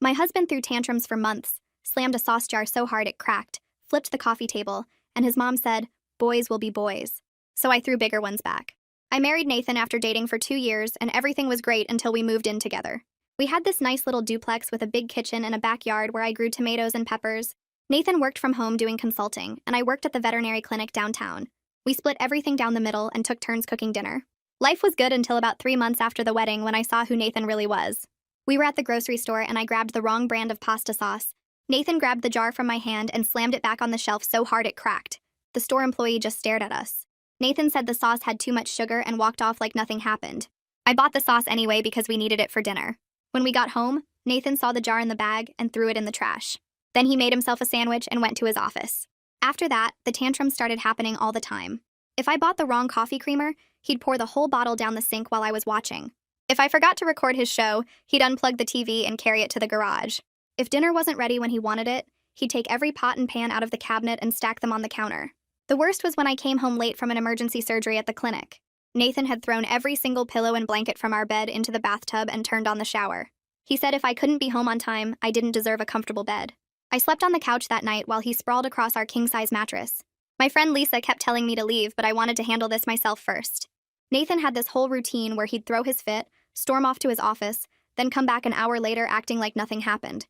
My husband threw tantrums for months, slammed a sauce jar so hard it cracked, flipped the coffee table, and his mom said, "Boys will be boys." So I threw bigger ones back. I married Nathan after dating for 2 years, and everything was great until we moved in together. We had this nice little duplex with a big kitchen and a backyard where I grew tomatoes and peppers. Nathan worked from home doing consulting, and I worked at the veterinary clinic downtown. We split everything down the middle and took turns cooking dinner. Life was good until about 3 months after the wedding when I saw who Nathan really was. We were at the grocery store and I grabbed the wrong brand of pasta sauce. Nathan grabbed the jar from my hand and slammed it back on the shelf so hard it cracked. The store employee just stared at us. Nathan said the sauce had too much sugar and walked off like nothing happened. I bought the sauce anyway because we needed it for dinner. When we got home, Nathan saw the jar in the bag and threw it in the trash. Then he made himself a sandwich and went to his office. After that, the tantrums started happening all the time. If I bought the wrong coffee creamer, he'd pour the whole bottle down the sink while I was watching. If I forgot to record his show, he'd unplug the TV and carry it to the garage. If dinner wasn't ready when he wanted it, he'd take every pot and pan out of the cabinet and stack them on the counter. The worst was when I came home late from an emergency surgery at the clinic. Nathan had thrown every single pillow and blanket from our bed into the bathtub and turned on the shower. He said if I couldn't be home on time, I didn't deserve a comfortable bed. I slept on the couch that night while he sprawled across our king-size mattress. My friend Lisa kept telling me to leave, but I wanted to handle this myself first. Nathan had this whole routine where he'd throw his fit, storm off to his office, then come back an hour later acting like nothing happened.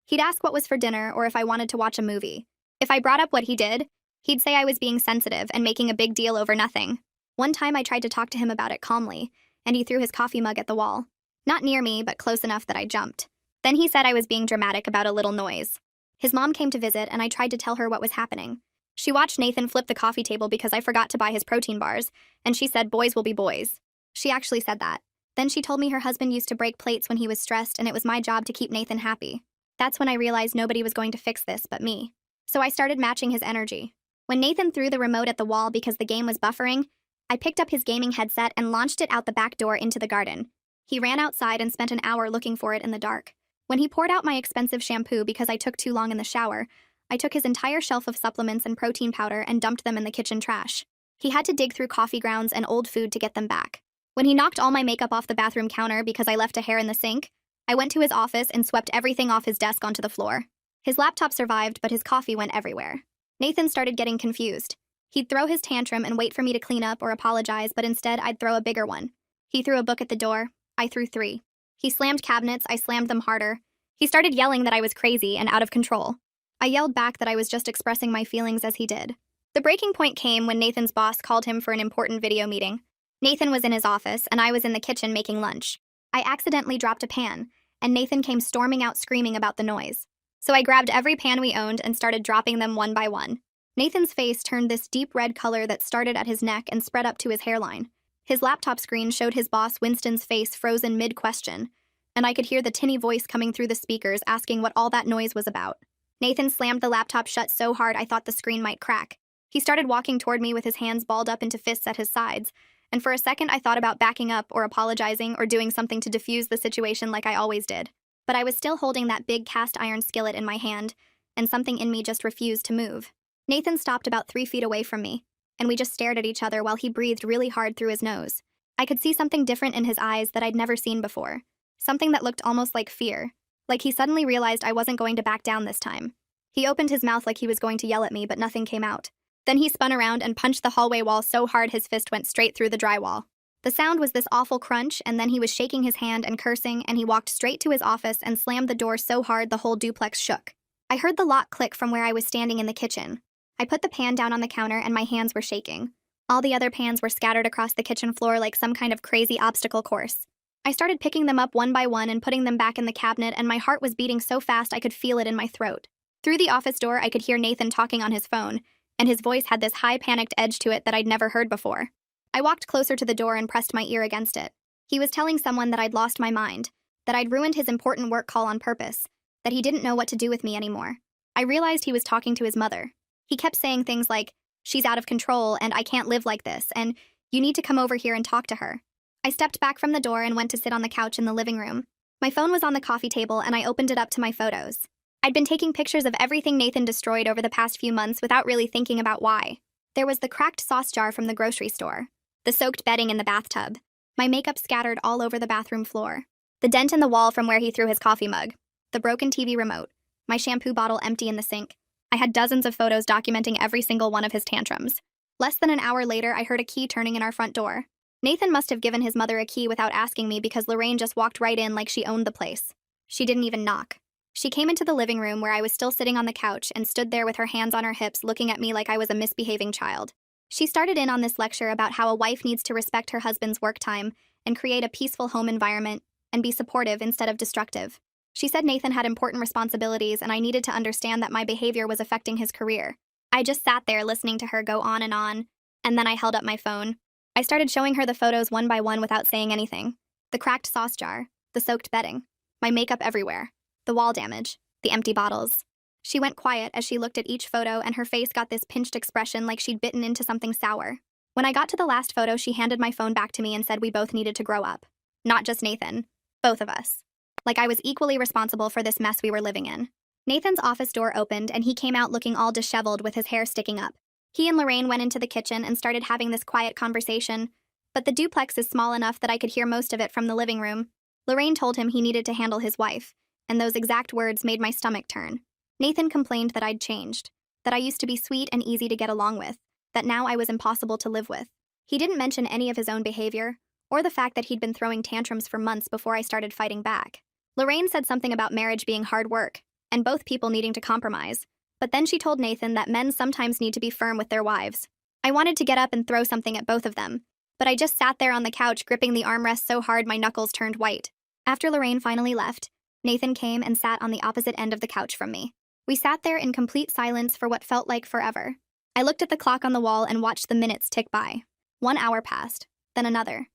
He'd ask what was for dinner or if I wanted to watch a movie. If I brought up what he did, he'd say I was being sensitive and making a big deal over nothing. One time I tried to talk to him about it calmly, and he threw his coffee mug at the wall. Not near me, but close enough that I jumped. Then he said I was being dramatic about a little noise. His mom came to visit, and I tried to tell her what was happening. She watched Nathan flip the coffee table because I forgot to buy his protein bars, and she said boys will be boys. She actually said that. Then she told me her husband used to break plates when he was stressed and it was my job to keep Nathan happy. That's when I realized nobody was going to fix this but me. So I started matching his energy. When Nathan threw the remote at the wall because the game was buffering, I picked up his gaming headset and launched it out the back door into the garden. He ran outside and spent an hour looking for it in the dark. When he poured out my expensive shampoo because I took too long in the shower, I took his entire shelf of supplements and protein powder and dumped them in the kitchen trash. He had to dig through coffee grounds and old food to get them back. When he knocked all my makeup off the bathroom counter because I left a hair in the sink, I went to his office and swept everything off his desk onto the floor. His laptop survived, but his coffee went everywhere. Nathan started getting confused. He'd throw his tantrum and wait for me to clean up or apologize, but instead I'd throw a bigger one. He threw a book at the door. I threw 3. He slammed cabinets. I slammed them harder. He started yelling that I was crazy and out of control. I yelled back that I was just expressing my feelings as he did. The breaking point came when Nathan's boss called him for an important video meeting. Nathan was in his office, and I was in the kitchen making lunch. I accidentally dropped a pan, and Nathan came storming out screaming about the noise. So I grabbed every pan we owned and started dropping them one by one. Nathan's face turned this deep red color that started at his neck and spread up to his hairline. His laptop screen showed his boss Winston's face frozen mid-question, and I could hear the tinny voice coming through the speakers asking what all that noise was about. Nathan slammed the laptop shut so hard I thought the screen might crack. He started walking toward me with his hands balled up into fists at his sides, and for a second I thought about backing up or apologizing or doing something to defuse the situation like I always did. But I was still holding that big cast iron skillet in my hand, and something in me just refused to move. Nathan stopped about 3 feet away from me, and we just stared at each other while he breathed really hard through his nose. I could see something different in his eyes that I'd never seen before. Something that looked almost like fear. Like he suddenly realized I wasn't going to back down this time. He opened his mouth like he was going to yell at me, but nothing came out. Then he spun around and punched the hallway wall so hard his fist went straight through the drywall. The sound was this awful crunch, and then he was shaking his hand and cursing, and he walked straight to his office and slammed the door so hard the whole duplex shook. I heard the lock click from where I was standing in the kitchen. I put the pan down on the counter and my hands were shaking. All the other pans were scattered across the kitchen floor like some kind of crazy obstacle course. I started picking them up one by one and putting them back in the cabinet, and my heart was beating so fast I could feel it in my throat. Through the office door, I could hear Nathan talking on his phone, and his voice had this high, panicked edge to it that I'd never heard before. I walked closer to the door and pressed my ear against it. He was telling someone that I'd lost my mind, that I'd ruined his important work call on purpose, that he didn't know what to do with me anymore. I realized he was talking to his mother. He kept saying things like, "She's out of control, and I can't live like this, and you need to come over here and talk to her." I stepped back from the door and went to sit on the couch in the living room. My phone was on the coffee table, and I opened it up to my photos. I'd been taking pictures of everything Nathan destroyed over the past few months without really thinking about why. There was the cracked sauce jar from the grocery store, the soaked bedding in the bathtub, my makeup scattered all over the bathroom floor, the dent in the wall from where he threw his coffee mug. the broken TV remote, my shampoo bottle empty in the sink. I had dozens of photos documenting every single one of his tantrums. Less than an hour later, I heard a key turning in our front door. Nathan must have given his mother a key without asking me because Lorraine just walked right in like she owned the place. She didn't even knock. She came into the living room where I was still sitting on the couch and stood there with her hands on her hips looking at me like I was a misbehaving child. She started in on this lecture about how a wife needs to respect her husband's work time and create a peaceful home environment and be supportive instead of destructive. She said Nathan had important responsibilities and I needed to understand that my behavior was affecting his career. I just sat there listening to her go on, and then I held up my phone. I started showing her the photos one by one without saying anything. The cracked sauce jar, the soaked bedding, my makeup everywhere, the wall damage, the empty bottles. She went quiet as she looked at each photo and her face got this pinched expression like she'd bitten into something sour. When I got to the last photo, she handed my phone back to me and said we both needed to grow up. Not just Nathan, both of us. Like I was equally responsible for this mess we were living in. Nathan's office door opened and he came out looking all disheveled with his hair sticking up. He and Lorraine went into the kitchen and started having this quiet conversation, but the duplex is small enough that I could hear most of it from the living room. Lorraine told him he needed to handle his wife, and those exact words made my stomach turn. Nathan complained that I'd changed, that I used to be sweet and easy to get along with, that now I was impossible to live with. He didn't mention any of his own behavior, or the fact that he'd been throwing tantrums for months before I started fighting back. Lorraine said something about marriage being hard work, and both people needing to compromise, but then she told Nathan that men sometimes need to be firm with their wives. I wanted to get up and throw something at both of them, but I just sat there on the couch gripping the armrest so hard my knuckles turned white. After Lorraine finally left, Nathan came and sat on the opposite end of the couch from me. We sat there in complete silence for what felt like forever. I looked at the clock on the wall and watched the minutes tick by. 1 hour passed, then another.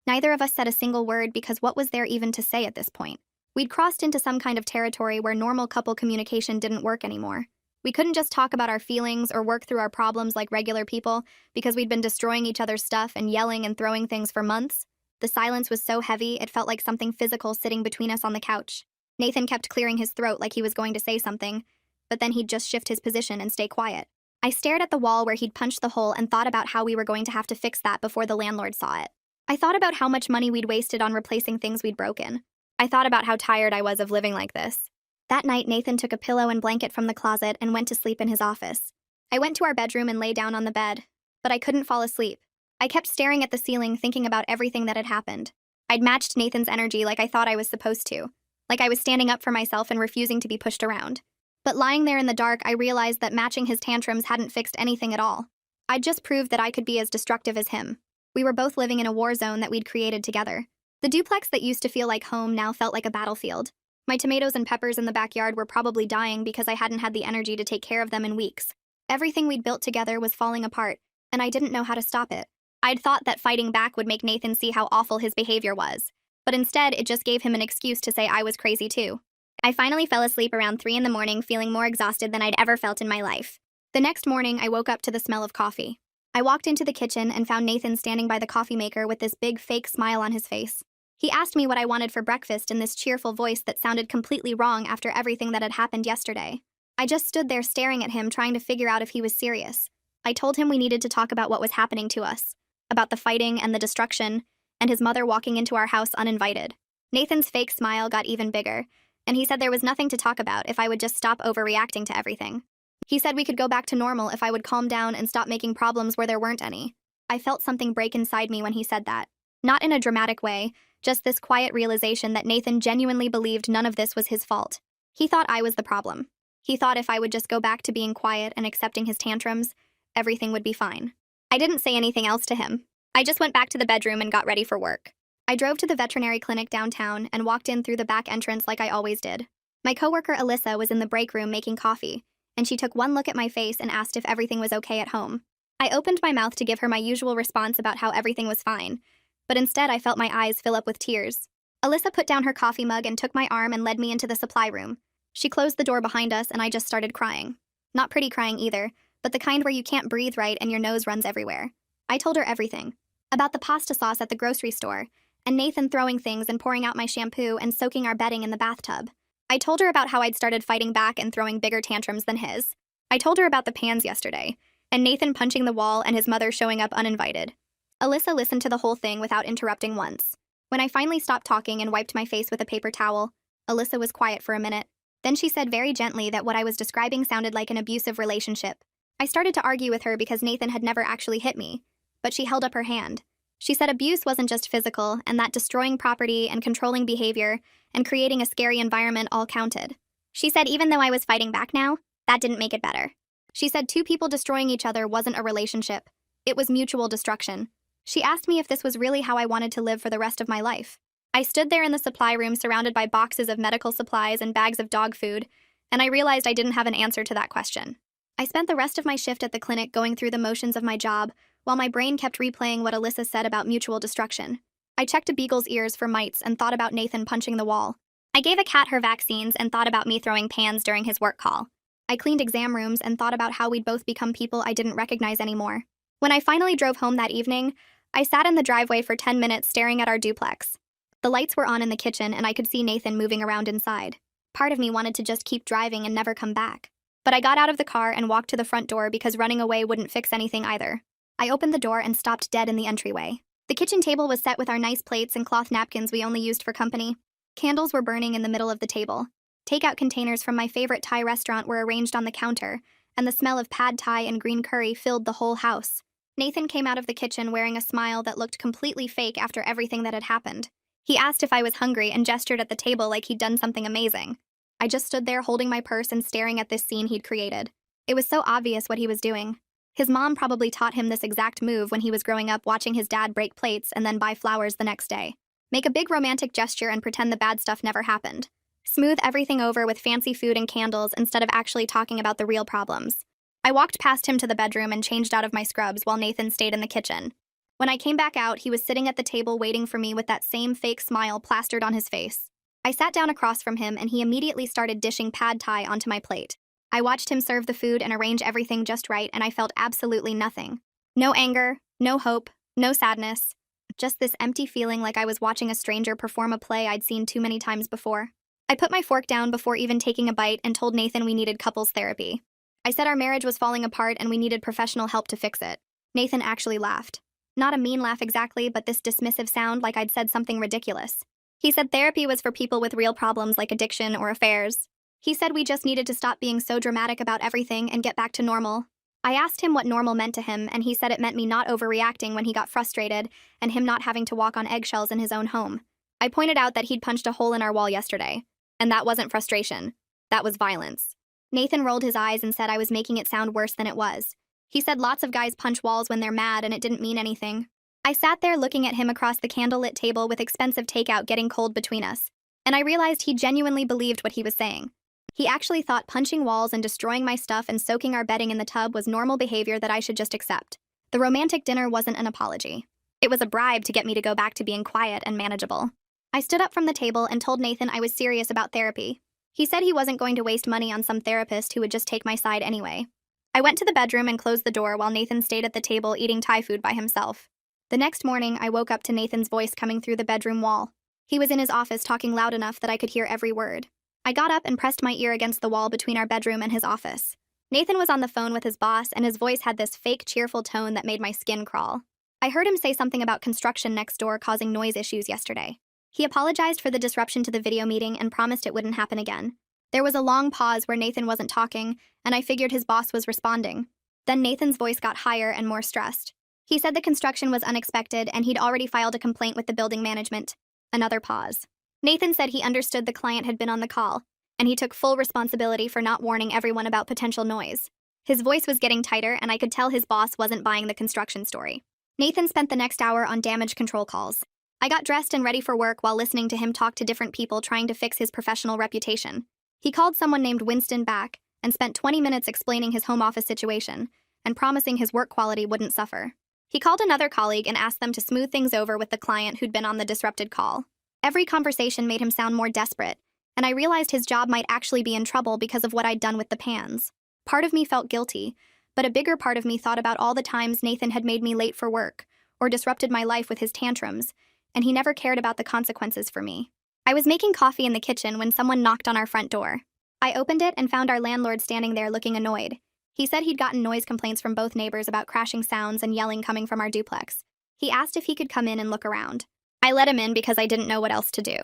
Neither of us said a single word because what was there even to say at this point? We'd crossed into some kind of territory where normal couple communication didn't work anymore. We couldn't just talk about our feelings or work through our problems like regular people because we'd been destroying each other's stuff and yelling and throwing things for months. The silence was so heavy, it felt like something physical sitting between us on the couch. Nathan kept clearing his throat like he was going to say something, but then he'd just shift his position and stay quiet. I stared at the wall where he'd punched the hole and thought about how we were going to have to fix that before the landlord saw it. I thought about how much money we'd wasted on replacing things we'd broken. I thought about how tired I was of living like this. That night, Nathan took a pillow and blanket from the closet and went to sleep in his office. I went to our bedroom and lay down on the bed, but I couldn't fall asleep. I kept staring at the ceiling, thinking about everything that had happened. I'd matched Nathan's energy like I thought I was supposed to, like I was standing up for myself and refusing to be pushed around. But lying there in the dark, I realized that matching his tantrums hadn't fixed anything at all. I'd just proved that I could be as destructive as him. We were both living in a war zone that we'd created together. The duplex that used to feel like home now felt like a battlefield. My tomatoes and peppers in the backyard were probably dying because I hadn't had the energy to take care of them in weeks. Everything we'd built together was falling apart, and I didn't know how to stop it. I'd thought that fighting back would make Nathan see how awful his behavior was, but instead it just gave him an excuse to say I was crazy too. I finally fell asleep around 3 in the morning, feeling more exhausted than I'd ever felt in my life. The next morning, I woke up to the smell of coffee. I walked into the kitchen and found Nathan standing by the coffee maker with this big fake smile on his face. He asked me what I wanted for breakfast in this cheerful voice that sounded completely wrong after everything that had happened yesterday. I just stood there staring at him, trying to figure out if he was serious. I told him we needed to talk about what was happening to us, about the fighting and the destruction, and his mother walking into our house uninvited. Nathan's fake smile got even bigger, and he said there was nothing to talk about if I would just stop overreacting to everything. He said we could go back to normal if I would calm down and stop making problems where there weren't any. I felt something break inside me when he said that. Not in a dramatic way, just this quiet realization that Nathan genuinely believed none of this was his fault. He thought I was the problem. He thought if I would just go back to being quiet and accepting his tantrums, everything would be fine. I didn't say anything else to him. I just went back to the bedroom and got ready for work. I drove to the veterinary clinic downtown and walked in through the back entrance like I always did. My coworker Alyssa was in the break room making coffee, and she took one look at my face and asked if everything was okay at home. I opened my mouth to give her my usual response about how everything was fine, but instead I felt my eyes fill up with tears. Alyssa put down her coffee mug and took my arm and led me into the supply room. She closed the door behind us and I just started crying. Not pretty crying either, but the kind where you can't breathe right and your nose runs everywhere. I told her everything. About the pasta sauce at the grocery store, and Nathan throwing things and pouring out my shampoo and soaking our bedding in the bathtub. I told her about how I'd started fighting back and throwing bigger tantrums than his. I told her about the pans yesterday, and Nathan punching the wall and his mother showing up uninvited. Alyssa listened to the whole thing without interrupting once. When I finally stopped talking and wiped my face with a paper towel, Alyssa was quiet for a minute. Then she said very gently that what I was describing sounded like an abusive relationship. I started to argue with her because Nathan had never actually hit me, but she held up her hand. She said abuse wasn't just physical, and that destroying property and controlling behavior and creating a scary environment all counted. She said even though I was fighting back now, that didn't make it better. She said two people destroying each other wasn't a relationship. It was mutual destruction. She asked me if this was really how I wanted to live for the rest of my life. I stood there in the supply room surrounded by boxes of medical supplies and bags of dog food, and I realized I didn't have an answer to that question. I spent the rest of my shift at the clinic going through the motions of my job, while my brain kept replaying what Alyssa said about mutual destruction. I checked a beagle's ears for mites and thought about Nathan punching the wall. I gave a cat her vaccines and thought about me throwing pans during his work call. I cleaned exam rooms and thought about how we'd both become people I didn't recognize anymore. When I finally drove home that evening, I sat in the driveway for 10 minutes staring at our duplex. The lights were on in the kitchen and I could see Nathan moving around inside. Part of me wanted to just keep driving and never come back. But I got out of the car and walked to the front door because running away wouldn't fix anything either. I opened the door and stopped dead in the entryway. The kitchen table was set with our nice plates and cloth napkins we only used for company. Candles were burning in the middle of the table. Takeout containers from my favorite Thai restaurant were arranged on the counter, and the smell of pad Thai and green curry filled the whole house. Nathan came out of the kitchen wearing a smile that looked completely fake after everything that had happened. He asked if I was hungry and gestured at the table like he'd done something amazing. I just stood there holding my purse and staring at this scene he'd created. It was so obvious what he was doing. His mom probably taught him this exact move when he was growing up watching his dad break plates and then buy flowers the next day. Make a big romantic gesture and pretend the bad stuff never happened. Smooth everything over with fancy food and candles instead of actually talking about the real problems. I walked past him to the bedroom and changed out of my scrubs while Nathan stayed in the kitchen. When I came back out, he was sitting at the table waiting for me with that same fake smile plastered on his face. I sat down across from him and he immediately started dishing pad Thai onto my plate. I watched him serve the food and arrange everything just right, and I felt absolutely nothing. No anger, no hope, no sadness. Just this empty feeling like I was watching a stranger perform a play I'd seen too many times before. I put my fork down before even taking a bite and told Nathan we needed couples therapy. I said our marriage was falling apart and we needed professional help to fix it. Nathan actually laughed. Not a mean laugh exactly, but this dismissive sound like I'd said something ridiculous. He said therapy was for people with real problems like addiction or affairs. He said we just needed to stop being so dramatic about everything and get back to normal. I asked him what normal meant to him, and he said it meant me not overreacting when he got frustrated and him not having to walk on eggshells in his own home. I pointed out that he'd punched a hole in our wall yesterday. And that wasn't frustration. That was violence. Nathan rolled his eyes and said I was making it sound worse than it was. He said lots of guys punch walls when they're mad and it didn't mean anything. I sat there looking at him across the candlelit table with expensive takeout getting cold between us, and I realized he genuinely believed what he was saying. He actually thought punching walls and destroying my stuff and soaking our bedding in the tub was normal behavior that I should just accept. The romantic dinner wasn't an apology. It was a bribe to get me to go back to being quiet and manageable. I stood up from the table and told Nathan I was serious about therapy. He said he wasn't going to waste money on some therapist who would just take my side anyway. I went to the bedroom and closed the door while Nathan stayed at the table eating Thai food by himself. The next morning, I woke up to Nathan's voice coming through the bedroom wall. He was in his office talking loud enough that I could hear every word. I got up and pressed my ear against the wall between our bedroom and his office. Nathan was on the phone with his boss, and his voice had this fake, cheerful tone that made my skin crawl. I heard him say something about construction next door causing noise issues yesterday. He apologized for the disruption to the video meeting and promised it wouldn't happen again. There was a long pause where Nathan wasn't talking, and I figured his boss was responding. Then Nathan's voice got higher and more stressed. He said the construction was unexpected and he'd already filed a complaint with the building management. Another pause. Nathan said he understood the client had been on the call, and he took full responsibility for not warning everyone about potential noise. His voice was getting tighter, and I could tell his boss wasn't buying the construction story. Nathan spent the next hour on damage control calls. I got dressed and ready for work while listening to him talk to different people trying to fix his professional reputation. He called someone named Winston back and spent 20 minutes explaining his home office situation and promising his work quality wouldn't suffer. He called another colleague and asked them to smooth things over with the client who'd been on the disrupted call. Every conversation made him sound more desperate, and I realized his job might actually be in trouble because of what I'd done with the pans. Part of me felt guilty, but a bigger part of me thought about all the times Nathan had made me late for work or disrupted my life with his tantrums, and he never cared about the consequences for me. I was making coffee in the kitchen when someone knocked on our front door. I opened it and found our landlord standing there looking annoyed. He said he'd gotten noise complaints from both neighbors about crashing sounds and yelling coming from our duplex. He asked if he could come in and look around. I let him in because I didn't know what else to do.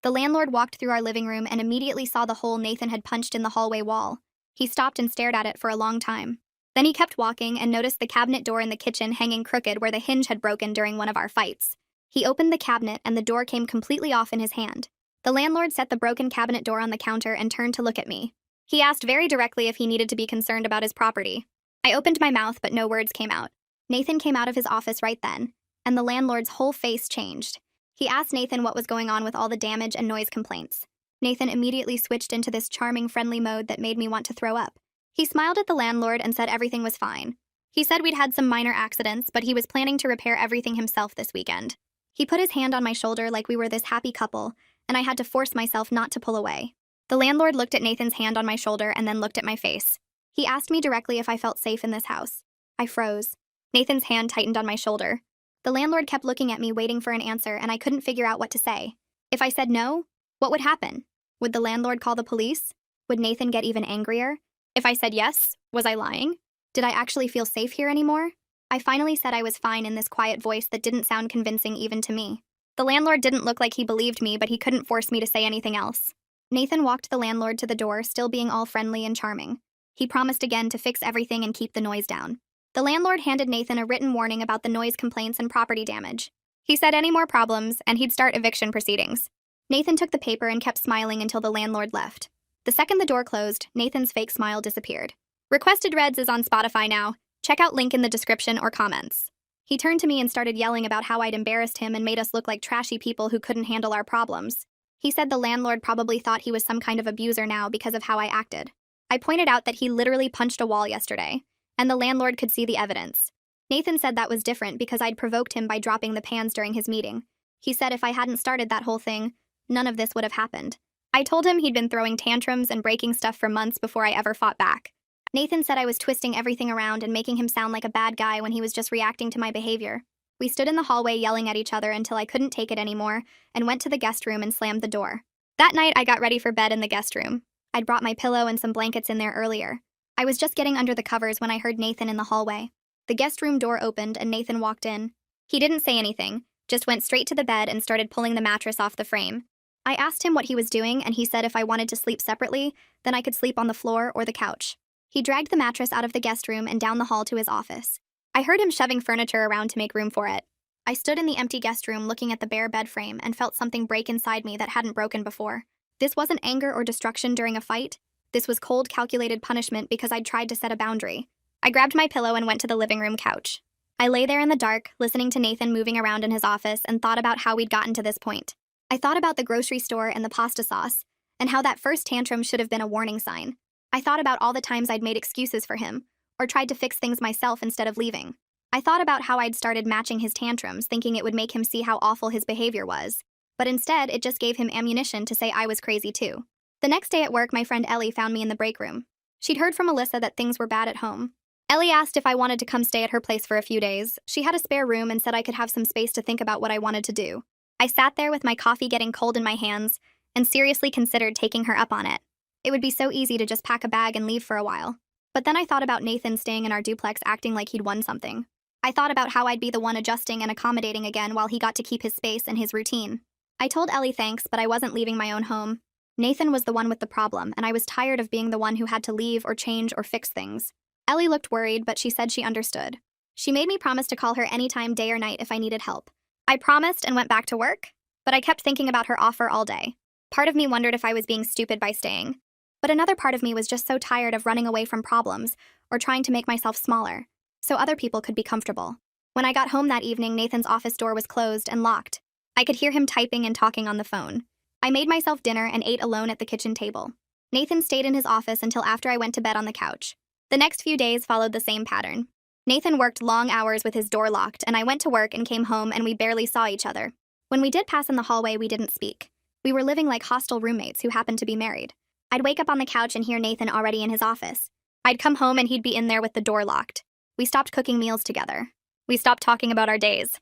The landlord walked through our living room and immediately saw the hole Nathan had punched in the hallway wall. He stopped and stared at it for a long time. Then he kept walking and noticed the cabinet door in the kitchen hanging crooked where the hinge had broken during one of our fights. He opened the cabinet and the door came completely off in his hand. The landlord set the broken cabinet door on the counter and turned to look at me. He asked very directly if he needed to be concerned about his property. I opened my mouth, but no words came out. Nathan came out of his office right then, and the landlord's whole face changed. He asked Nathan what was going on with all the damage and noise complaints. Nathan immediately switched into this charming, friendly mode that made me want to throw up. He smiled at the landlord and said everything was fine. He said we'd had some minor accidents, but he was planning to repair everything himself this weekend. He put his hand on my shoulder like we were this happy couple, and I had to force myself not to pull away. The landlord looked at Nathan's hand on my shoulder and then looked at my face. He asked me directly if I felt safe in this house. I froze. Nathan's hand tightened on my shoulder. The landlord kept looking at me, waiting for an answer, and I couldn't figure out what to say. If I said no, what would happen? Would the landlord call the police? Would Nathan get even angrier? If I said yes, was I lying? Did I actually feel safe here anymore? I finally said I was fine in this quiet voice that didn't sound convincing even to me. The landlord didn't look like he believed me, but he couldn't force me to say anything else. Nathan walked the landlord to the door, still being all friendly and charming. He promised again to fix everything and keep the noise down. The landlord handed Nathan a written warning about the noise complaints and property damage. He said any more problems, and he'd start eviction proceedings. Nathan took the paper and kept smiling until the landlord left. The second the door closed, Nathan's fake smile disappeared. Requested Reds is on Spotify now. Check out link in the description or comments. He turned to me and started yelling about how I'd embarrassed him and made us look like trashy people who couldn't handle our problems. He said the landlord probably thought he was some kind of abuser now because of how I acted. I pointed out that he literally punched a wall yesterday, and the landlord could see the evidence. Nathan said that was different because I'd provoked him by dropping the pans during his meeting. He said if I hadn't started that whole thing, none of this would have happened. I told him he'd been throwing tantrums and breaking stuff for months before I ever fought back. Nathan said I was twisting everything around and making him sound like a bad guy when he was just reacting to my behavior. We stood in the hallway yelling at each other until I couldn't take it anymore and went to the guest room and slammed the door. That night, I got ready for bed in the guest room. I'd brought my pillow and some blankets in there earlier. I was just getting under the covers when I heard Nathan in the hallway. The guest room door opened and Nathan walked in. He didn't say anything, just went straight to the bed and started pulling the mattress off the frame. I asked him what he was doing, and he said if I wanted to sleep separately, then I could sleep on the floor or the couch. He dragged the mattress out of the guest room and down the hall to his office. I heard him shoving furniture around to make room for it. I stood in the empty guest room looking at the bare bed frame and felt something break inside me that hadn't broken before. This wasn't anger or destruction during a fight. This was cold, calculated punishment because I'd tried to set a boundary. I grabbed my pillow and went to the living room couch. I lay there in the dark, listening to Nathan moving around in his office, and thought about how we'd gotten to this point. I thought about the grocery store and the pasta sauce, and how that first tantrum should have been a warning sign. I thought about all the times I'd made excuses for him, or tried to fix things myself instead of leaving. I thought about how I'd started matching his tantrums, thinking it would make him see how awful his behavior was. But instead, it just gave him ammunition to say I was crazy too. The next day at work, my friend Ellie found me in the break room. She'd heard from Alyssa that things were bad at home. Ellie asked if I wanted to come stay at her place for a few days. She had a spare room and said I could have some space to think about what I wanted to do. I sat there with my coffee getting cold in my hands and seriously considered taking her up on it. It would be so easy to just pack a bag and leave for a while. But then I thought about Nathan staying in our duplex acting like he'd won something. I thought about how I'd be the one adjusting and accommodating again while he got to keep his space and his routine. I told Ellie thanks, but I wasn't leaving my own home. Nathan was the one with the problem, and I was tired of being the one who had to leave or change or fix things. Ellie looked worried, but she said she understood. She made me promise to call her anytime, day or night, if I needed help. I promised and went back to work, but I kept thinking about her offer all day. Part of me wondered if I was being stupid by staying. But another part of me was just so tired of running away from problems or trying to make myself smaller, so other people could be comfortable. When I got home that evening, Nathan's office door was closed and locked. I could hear him typing and talking on the phone. I made myself dinner and ate alone at the kitchen table. Nathan stayed in his office until after I went to bed on the couch. The next few days followed the same pattern. Nathan worked long hours with his door locked, and I went to work and came home and we barely saw each other. When we did pass in the hallway, we didn't speak. We were living like hostile roommates who happened to be married. I'd wake up on the couch and hear Nathan already in his office. I'd come home and he'd be in there with the door locked. We stopped cooking meals together. We stopped talking about our days.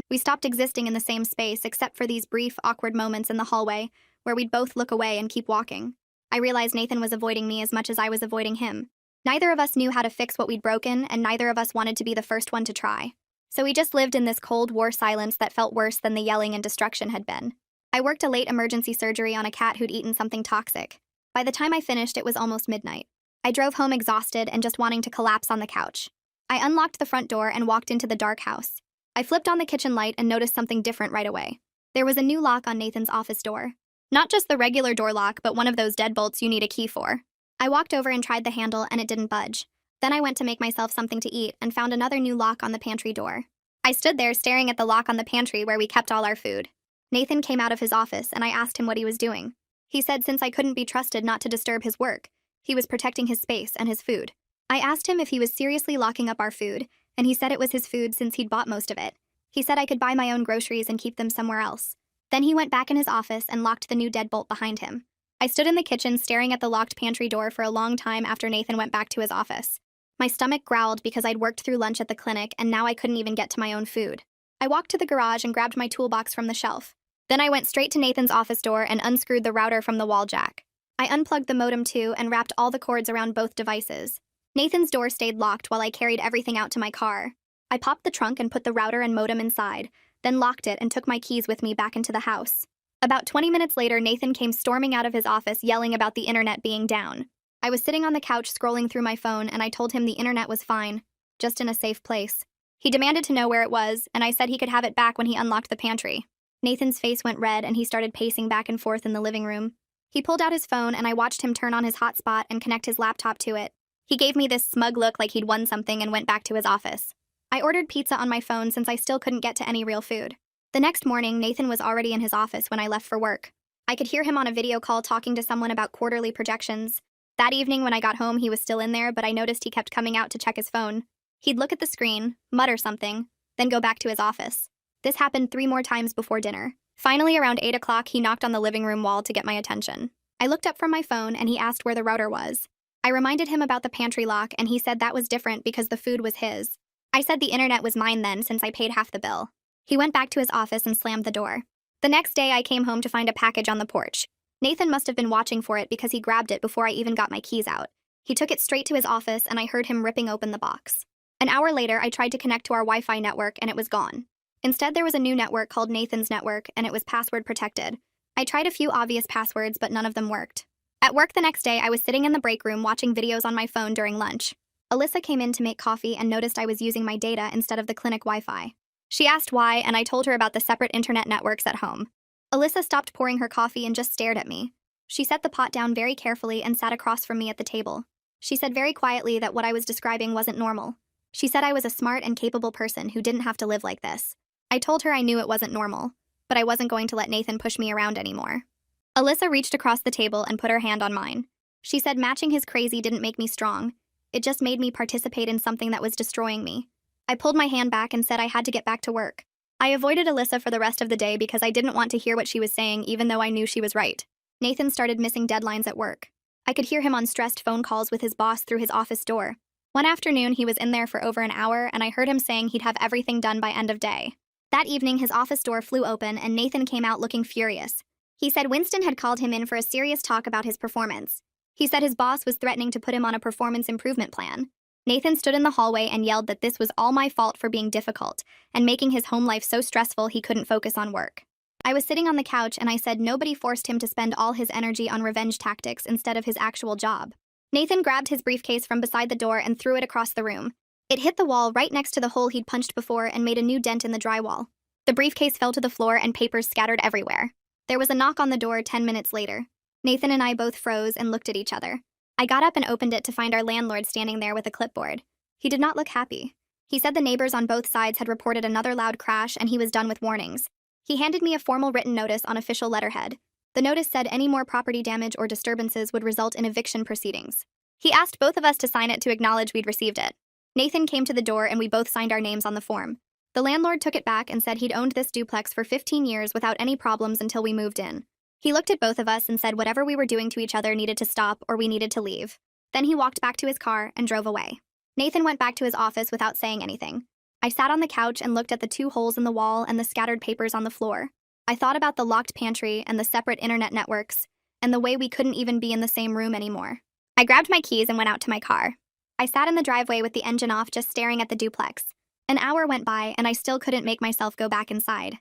We stopped existing in the same space except for these brief, awkward moments in the hallway where we'd both look away and keep walking. I realized Nathan was avoiding me as much as I was avoiding him. Neither of us knew how to fix what we'd broken, and neither of us wanted to be the first one to try. So we just lived in this Cold War silence that felt worse than the yelling and destruction had been. I worked a late emergency surgery on a cat who'd eaten something toxic. By the time I finished, it was almost midnight. I drove home exhausted and just wanting to collapse on the couch. I unlocked the front door and walked into the dark house. I flipped on the kitchen light and noticed something different right away. There was a new lock on Nathan's office door. Not just the regular door lock, but one of those deadbolts you need a key for. I walked over and tried the handle, and it didn't budge. Then I went to make myself something to eat and found another new lock on the pantry door. I stood there staring at the lock on the pantry where we kept all our food. Nathan came out of his office, and I asked him what he was doing. He said since I couldn't be trusted not to disturb his work, he was protecting his space and his food. I asked him if he was seriously locking up our food, and he said it was his food since he'd bought most of it. He said I could buy my own groceries and keep them somewhere else. Then he went back in his office and locked the new deadbolt behind him. I stood in the kitchen staring at the locked pantry door for a long time after Nathan went back to his office. My stomach growled because I'd worked through lunch at the clinic and now I couldn't even get to my own food. I walked to the garage and grabbed my toolbox from the shelf. Then I went straight to Nathan's office door and unscrewed the router from the wall jack. I unplugged the modem too and wrapped all the cords around both devices. Nathan's door stayed locked while I carried everything out to my car. I popped the trunk and put the router and modem inside, then locked it and took my keys with me back into the house. About 20 minutes later, Nathan came storming out of his office yelling about the internet being down. I was sitting on the couch scrolling through my phone and I told him the internet was fine, just in a safe place. He demanded to know where it was, and I said he could have it back when he unlocked the pantry. Nathan's face went red and he started pacing back and forth in the living room. He pulled out his phone and I watched him turn on his hotspot and connect his laptop to it. He gave me this smug look like he'd won something and went back to his office. I ordered pizza on my phone since I still couldn't get to any real food. The next morning, Nathan was already in his office when I left for work. I could hear him on a video call talking to someone about quarterly projections. That evening when I got home, he was still in there, but I noticed he kept coming out to check his phone. He'd look at the screen, mutter something, then go back to his office. This happened 3 more times before dinner. Finally, around 8 o'clock, he knocked on the living room wall to get my attention. I looked up from my phone and he asked where the router was. I reminded him about the pantry lock and he said that was different because the food was his. I said the internet was mine then since I paid half the bill. He went back to his office and slammed the door. The next day, I came home to find a package on the porch. Nathan must have been watching for it because he grabbed it before I even got my keys out. He took it straight to his office and I heard him ripping open the box. An hour later, I tried to connect to our Wi-Fi network and it was gone. Instead, there was a new network called Nathan's Network and it was password protected. I tried a few obvious passwords, but none of them worked. At work the next day, I was sitting in the break room watching videos on my phone during lunch. Alyssa came in to make coffee and noticed I was using my data instead of the clinic Wi-Fi. She asked why, and I told her about the separate internet networks at home. Alyssa stopped pouring her coffee and just stared at me. She set the pot down very carefully and sat across from me at the table. She said very quietly that what I was describing wasn't normal. She said I was a smart and capable person who didn't have to live like this. I told her I knew it wasn't normal, but I wasn't going to let Nathan push me around anymore. Alyssa reached across the table and put her hand on mine. She said matching his crazy didn't make me strong. It just made me participate in something that was destroying me. I pulled my hand back and said I had to get back to work. I avoided Alyssa for the rest of the day because I didn't want to hear what she was saying even though I knew she was right. Nathan started missing deadlines at work. I could hear him on stressed phone calls with his boss through his office door. One afternoon, he was in there for over an hour and I heard him saying he'd have everything done by end of day. That evening, his office door flew open and Nathan came out looking furious. He said Winston had called him in for a serious talk about his performance. He said his boss was threatening to put him on a performance improvement plan. Nathan stood in the hallway and yelled that this was all my fault for being difficult and making his home life so stressful he couldn't focus on work. I was sitting on the couch and I said nobody forced him to spend all his energy on revenge tactics instead of his actual job. Nathan grabbed his briefcase from beside the door and threw it across the room. It hit the wall right next to the hole he'd punched before and made a new dent in the drywall. The briefcase fell to the floor and papers scattered everywhere. There was a knock on the door 10 minutes later. Nathan and I both froze and looked at each other. I got up and opened it to find our landlord standing there with a clipboard. He did not look happy. He said the neighbors on both sides had reported another loud crash and he was done with warnings. He handed me a formal written notice on official letterhead. The notice said any more property damage or disturbances would result in eviction proceedings. He asked both of us to sign it to acknowledge we'd received it. Nathan came to the door and we both signed our names on the form. The landlord took it back and said he'd owned this duplex for 15 years without any problems until we moved in. He looked at both of us and said whatever we were doing to each other needed to stop or we needed to leave. Then he walked back to his car and drove away. Nathan went back to his office without saying anything. I sat on the couch and looked at the 2 holes in the wall and the scattered papers on the floor. I thought about the locked pantry and the separate internet networks, and the way we couldn't even be in the same room anymore. I grabbed my keys and went out to my car. I sat in the driveway with the engine off just staring at the duplex. An hour went by and I still couldn't make myself go back inside.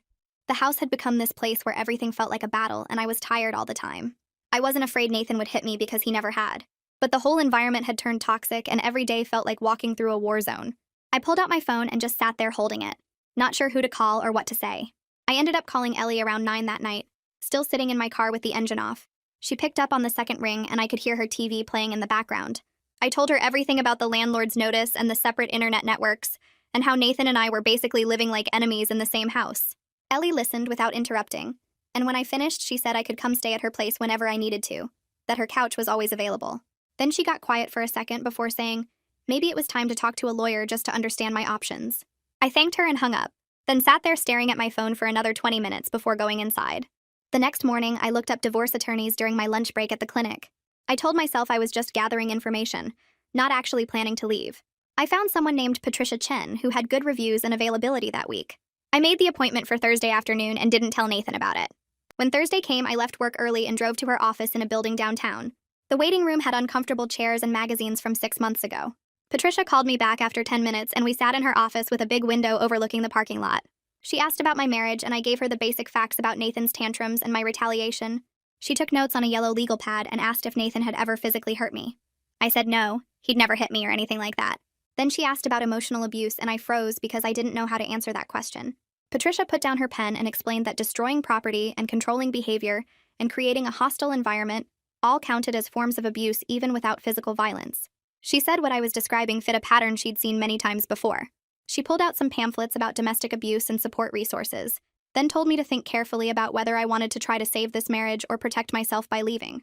The house had become this place where everything felt like a battle, and I was tired all the time. I wasn't afraid Nathan would hit me because he never had. But the whole environment had turned toxic, and every day felt like walking through a war zone. I pulled out my phone and just sat there holding it, not sure who to call or what to say. I ended up calling Ellie around 9 that night, still sitting in my car with the engine off. She picked up on the second ring, and I could hear her TV playing in the background. I told her everything about the landlord's notice and the separate internet networks, and how Nathan and I were basically living like enemies in the same house. Ellie listened without interrupting, and when I finished, she said I could come stay at her place whenever I needed to, that her couch was always available. Then she got quiet for a second before saying, maybe it was time to talk to a lawyer just to understand my options. I thanked her and hung up, then sat there staring at my phone for another 20 minutes before going inside. The next morning, I looked up divorce attorneys during my lunch break at the clinic. I told myself I was just gathering information, not actually planning to leave. I found someone named Patricia Chen who had good reviews and availability that week. I made the appointment for Thursday afternoon and didn't tell Nathan about it. When Thursday came, I left work early and drove to her office in a building downtown. The waiting room had uncomfortable chairs and magazines from 6 months ago. Patricia called me back after 10 minutes, and we sat in her office with a big window overlooking the parking lot. She asked about my marriage, and I gave her the basic facts about Nathan's tantrums and my retaliation. She took notes on a yellow legal pad and asked if Nathan had ever physically hurt me. I said no, he'd never hit me or anything like that. Then she asked about emotional abuse, and I froze because I didn't know how to answer that question. Patricia put down her pen and explained that destroying property and controlling behavior and creating a hostile environment all counted as forms of abuse even without physical violence. She said what I was describing fit a pattern she'd seen many times before. She pulled out some pamphlets about domestic abuse and support resources, then told me to think carefully about whether I wanted to try to save this marriage or protect myself by leaving.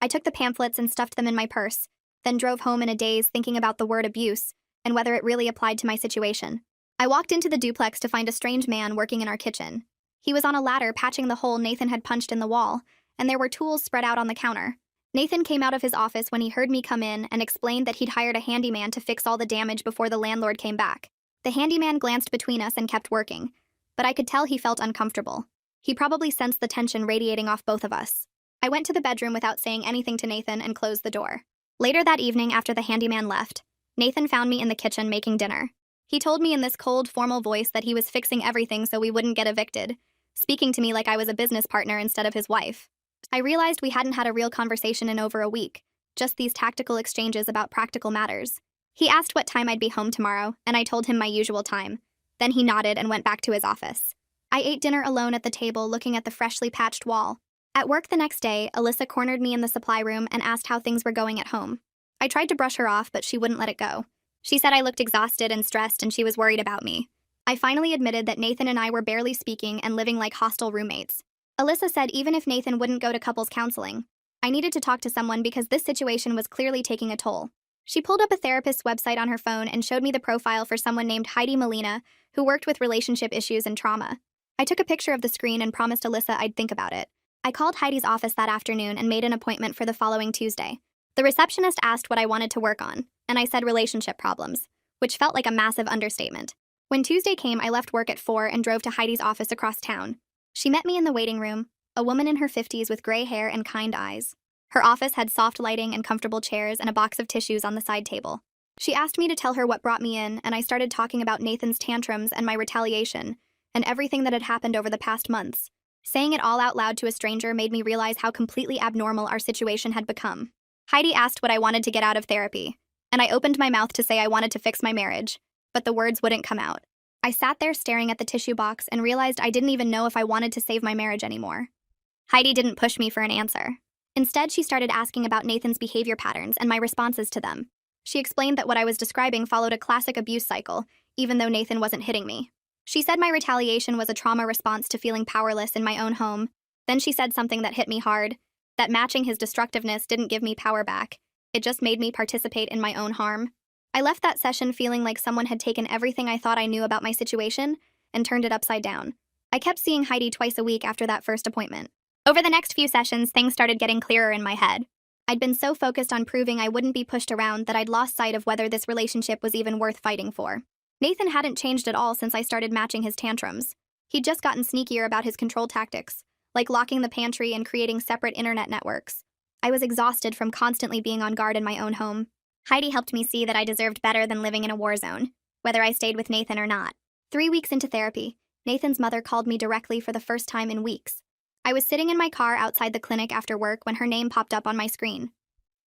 I took the pamphlets and stuffed them in my purse, then drove home in a daze thinking about the word abuse and whether it really applied to my situation. I walked into the duplex to find a strange man working in our kitchen. He was on a ladder patching the hole Nathan had punched in the wall, and there were tools spread out on the counter. Nathan came out of his office when he heard me come in and explained that he'd hired a handyman to fix all the damage before the landlord came back. The handyman glanced between us and kept working, but I could tell he felt uncomfortable. He probably sensed the tension radiating off both of us. I went to the bedroom without saying anything to Nathan and closed the door. Later that evening, after the handyman left, Nathan found me in the kitchen making dinner. He told me in this cold, formal voice that he was fixing everything so we wouldn't get evicted, speaking to me like I was a business partner instead of his wife. I realized we hadn't had a real conversation in over a week, just these tactical exchanges about practical matters. He asked what time I'd be home tomorrow, and I told him my usual time. Then he nodded and went back to his office. I ate dinner alone at the table looking at the freshly patched wall. At work the next day, Alyssa cornered me in the supply room and asked how things were going at home. I tried to brush her off, but she wouldn't let it go. She said I looked exhausted and stressed and she was worried about me. I finally admitted that Nathan and I were barely speaking and living like hostile roommates. Alyssa said even if Nathan wouldn't go to couples counseling, I needed to talk to someone because this situation was clearly taking a toll. She pulled up a therapist's website on her phone and showed me the profile for someone named Heidi Molina, who worked with relationship issues and trauma. I took a picture of the screen and promised Alyssa I'd think about it. I called Heidi's office that afternoon and made an appointment for the following Tuesday. The receptionist asked what I wanted to work on, and I said relationship problems, which felt like a massive understatement. When Tuesday came, I left work at 4 and drove to Heidi's office across town. She met me in the waiting room, a woman in her 50s with gray hair and kind eyes. Her office had soft lighting and comfortable chairs and a box of tissues on the side table. She asked me to tell her what brought me in, and I started talking about Nathan's tantrums and my retaliation, and everything that had happened over the past months. Saying it all out loud to a stranger made me realize how completely abnormal our situation had become. Heidi asked what I wanted to get out of therapy, and I opened my mouth to say I wanted to fix my marriage, but the words wouldn't come out. I sat there staring at the tissue box and realized I didn't even know if I wanted to save my marriage anymore. Heidi didn't push me for an answer. Instead, she started asking about Nathan's behavior patterns and my responses to them. She explained that what I was describing followed a classic abuse cycle, even though Nathan wasn't hitting me. She said my retaliation was a trauma response to feeling powerless in my own home. Then she said something that hit me hard, that matching his destructiveness didn't give me power back. It just made me participate in my own harm. I left that session feeling like someone had taken everything I thought I knew about my situation and turned it upside down. I kept seeing Heidi twice a week after that first appointment. Over the next few sessions, things started getting clearer in my head. I'd been so focused on proving I wouldn't be pushed around that I'd lost sight of whether this relationship was even worth fighting for. Nathan hadn't changed at all since I started matching his tantrums. He'd just gotten sneakier about his control tactics, like locking the pantry and creating separate internet networks. I was exhausted from constantly being on guard in my own home. Heidi helped me see that I deserved better than living in a war zone, whether I stayed with Nathan or not. 3 weeks into therapy, Nathan's mother called me directly for the first time in weeks. I was sitting in my car outside the clinic after work when her name popped up on my screen.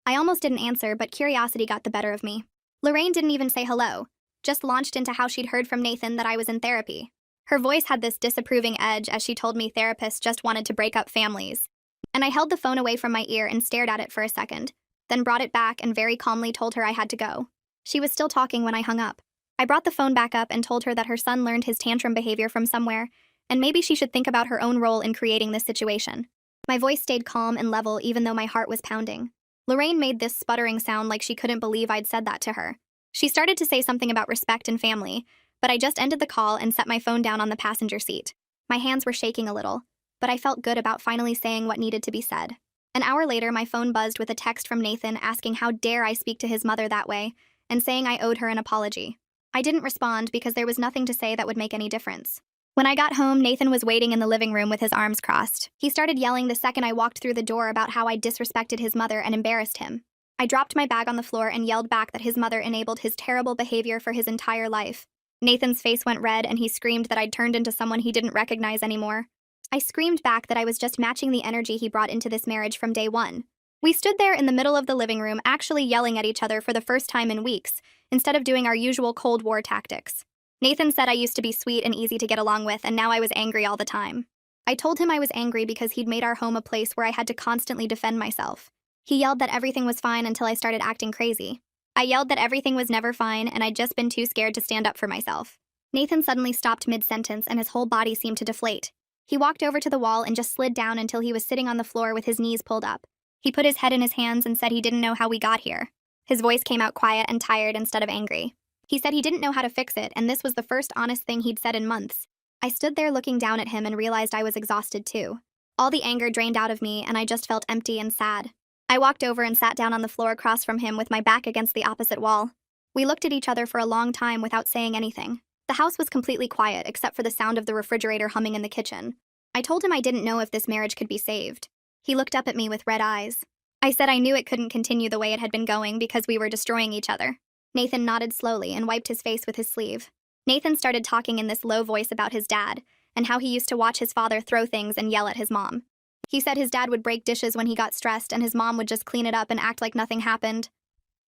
I almost didn't answer, but curiosity got the better of me. Lorraine didn't even say hello, just launched into how she'd heard from Nathan that I was in therapy. Her voice had this disapproving edge as she told me therapists just wanted to break up families. And I held the phone away from my ear and stared at it for a second, then brought it back and very calmly told her I had to go. She was still talking when I hung up. I brought the phone back up and told her that her son learned his tantrum behavior from somewhere, and maybe she should think about her own role in creating this situation. My voice stayed calm and level even though my heart was pounding. Lorraine made this sputtering sound like she couldn't believe I'd said that to her. She started to say something about respect and family, but I just ended the call and set my phone down on the passenger seat. My hands were shaking a little, but I felt good about finally saying what needed to be said. An hour later, my phone buzzed with a text from Nathan asking how dare I speak to his mother that way, and saying I owed her an apology. I didn't respond because there was nothing to say that would make any difference. When I got home, Nathan was waiting in the living room with his arms crossed. He started yelling the second I walked through the door about how I disrespected his mother and embarrassed him. I dropped my bag on the floor and yelled back that his mother enabled his terrible behavior for his entire life. Nathan's face went red and he screamed that I'd turned into someone he didn't recognize anymore. I screamed back that I was just matching the energy he brought into this marriage from day one. We stood there in the middle of the living room actually yelling at each other for the first time in weeks, instead of doing our usual Cold War tactics. Nathan said I used to be sweet and easy to get along with, and now I was angry all the time. I told him I was angry because he'd made our home a place where I had to constantly defend myself. He yelled that everything was fine until I started acting crazy. I yelled that everything was never fine and I'd just been too scared to stand up for myself. Nathan suddenly stopped mid-sentence and his whole body seemed to deflate. He walked over to the wall and just slid down until he was sitting on the floor with his knees pulled up. He put his head in his hands and said he didn't know how we got here. His voice came out quiet and tired instead of angry. He said he didn't know how to fix it, and this was the first honest thing he'd said in months. I stood there looking down at him and realized I was exhausted too. All the anger drained out of me, and I just felt empty and sad. I walked over and sat down on the floor across from him with my back against the opposite wall. We looked at each other for a long time without saying anything. The house was completely quiet except for the sound of the refrigerator humming in the kitchen. I told him I didn't know if this marriage could be saved. He looked up at me with red eyes. I said I knew it couldn't continue the way it had been going because we were destroying each other. Nathan nodded slowly and wiped his face with his sleeve. Nathan started talking in this low voice about his dad, and how he used to watch his father throw things and yell at his mom. He said his dad would break dishes when he got stressed and his mom would just clean it up and act like nothing happened.